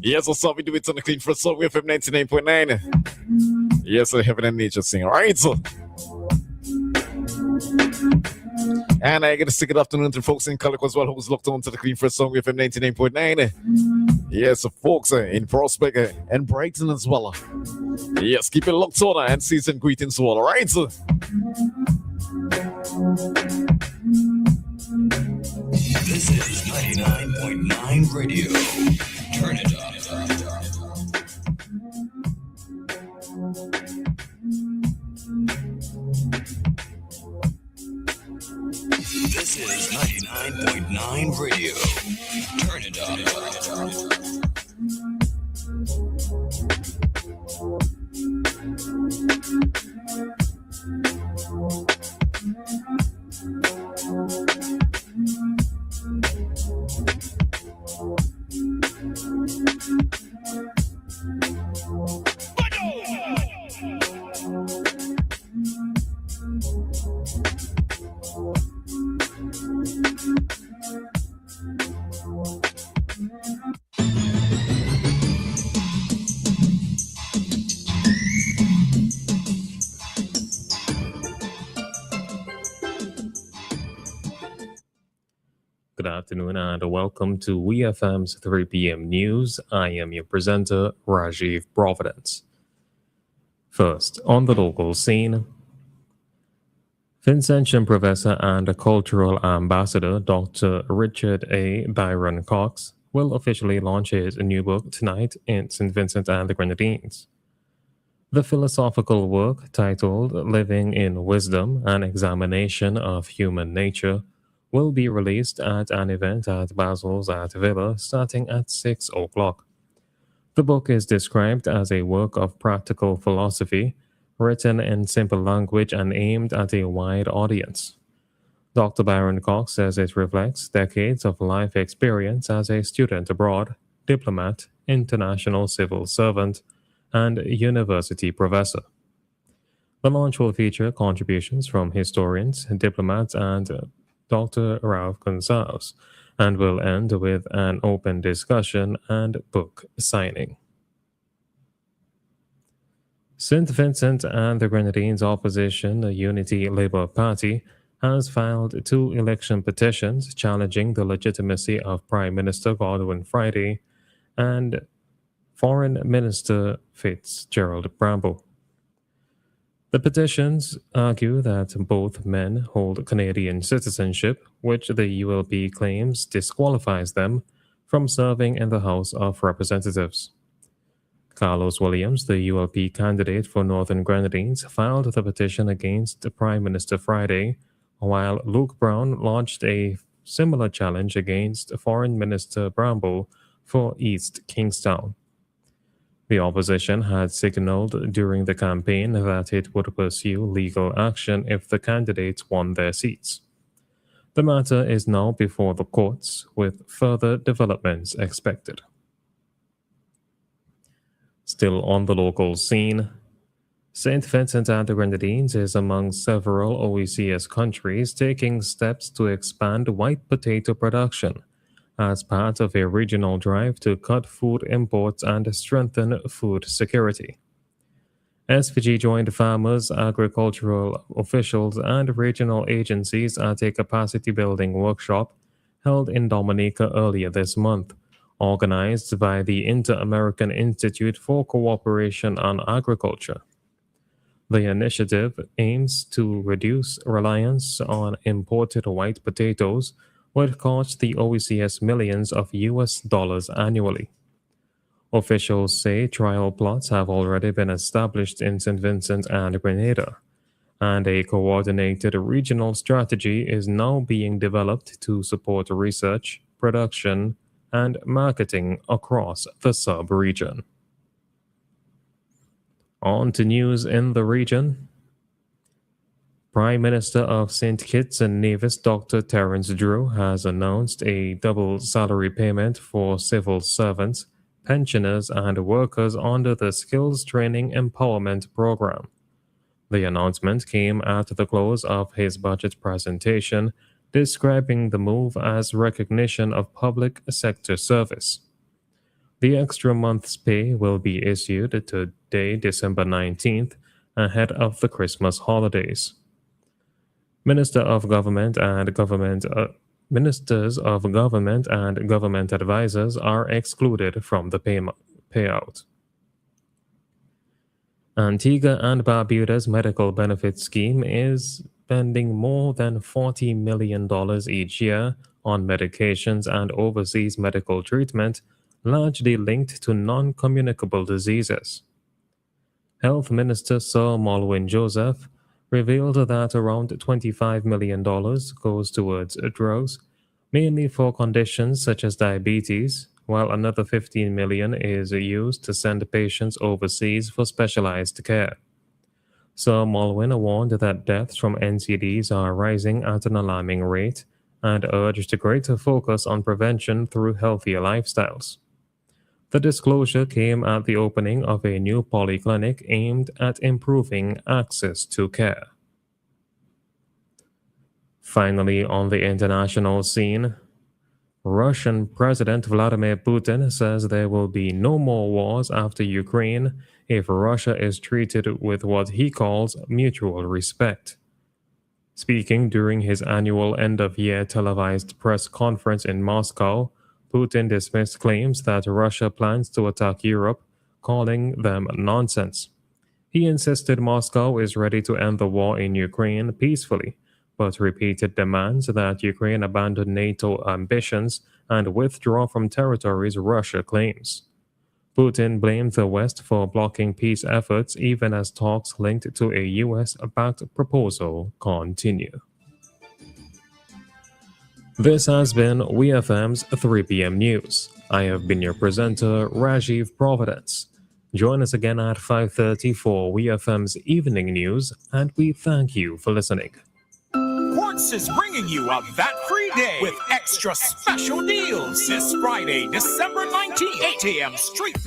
Yes, that's how we do it on the Clean First Soul FM 99.9. Yes, I have and nature sing. All right, so. And I get a good afternoon to folks in Calico as well who's locked on to the Clean First Song FM 99.9. Yes, folks in Prospect and Brighton as well. Yes, keep it locked on and season greetings to all. All right, so. This is 99.9 Radio. Turn it up. This is 99.9 Radio. Turn it up. Good afternoon and welcome to WeFM's 3 p.m. news. I am your presenter, Rajiv Providence. First, on the local scene, Vincentian Professor and Cultural Ambassador Dr. Richard A. Byron Cox will officially launch his new book tonight in St. Vincent and the Grenadines. The philosophical work, titled Living in Wisdom, An Examination of Human Nature, will be released at an event at Basil's at Villa starting at 6 o'clock. The book is described as a work of practical philosophy, written in simple language and aimed at a wide audience. Dr. Byron Cox says it reflects decades of life experience as a student abroad, diplomat, international civil servant, and university professor. The launch will feature contributions from historians, diplomats, and Dr. Ralph Gonzalez, and will end with an open discussion and book signing. St. Vincent and the Grenadines opposition, the Unity Labour Party, has filed 2 election petitions challenging the legitimacy of Prime Minister Godwin Friday and Foreign Minister Fitzgerald Bramble. The petitions argue that both men hold Canadian citizenship, which the ULP claims disqualifies them from serving in the House of Representatives. Carlos Williams, the ULP candidate for Northern Grenadines, filed the petition against Prime Minister Friday, while Luke Brown launched a similar challenge against Foreign Minister Bramble for East Kingstown. The opposition had signaled during the campaign that it would pursue legal action if the candidates won their seats. The matter is now before the courts, with further developments expected. Still on the local scene, St. Vincent and the Grenadines is among several OECS countries taking steps to expand white potato production as part of a regional drive to cut food imports and strengthen food security. SVG joined farmers, agricultural officials, and regional agencies at a capacity-building workshop held in Dominica earlier this month, organized by the Inter-American Institute for Cooperation on Agriculture. The initiative aims to reduce reliance on imported white potatoes, which cost the OECS millions of US dollars annually. Officials say trial plots have already been established in St. Vincent and Grenada, and a coordinated regional strategy is now being developed to support research, production, and marketing across the sub-region. On to news in the region. Prime Minister of St. Kitts and Nevis, Dr. Terence Drew, has announced a double salary payment for civil servants, pensioners, and workers under the Skills Training Empowerment Program. The announcement came at the close of his budget presentation, describing the move as recognition of public sector service. The extra month's pay will be issued today, December 19th, ahead of the Christmas holidays. Minister of Government and Government Ministers of Government and Government advisors are excluded from the payout. Antigua and Barbuda's medical benefit scheme is spending more than $40 million each year on medications and overseas medical treatment, largely linked to non-communicable diseases. Health Minister Sir Malwyn Joseph revealed that around $25 million goes towards drugs, mainly for conditions such as diabetes, while another $15 million is used to send patients overseas for specialized care. Sir Malwyn warned that deaths from NCDs are rising at an alarming rate and urged greater focus on prevention through healthier lifestyles. The disclosure came at the opening of a new polyclinic aimed at improving access to care. Finally, on the international scene, Russian President Vladimir Putin says there will be no more wars after Ukraine if Russia is treated with what he calls mutual respect. Speaking during his annual end-of-year televised press conference in Moscow, Putin dismissed claims that Russia plans to attack Europe, calling them nonsense. He insisted Moscow is ready to end the war in Ukraine peacefully, but repeated demands that Ukraine abandon NATO ambitions and withdraw from territories Russia claims. Putin blamed the West for blocking peace efforts even as talks linked to a US-backed proposal continue. This has been WeFM's 3 p.m. News. I have been your presenter, Rajiv Providence. Join us again at 5:30 for WeFM's Evening News, and we thank you for listening. Quartz is bringing you a VAT-free day with extra special deals this Friday, December 19th, 8 a.m. straight through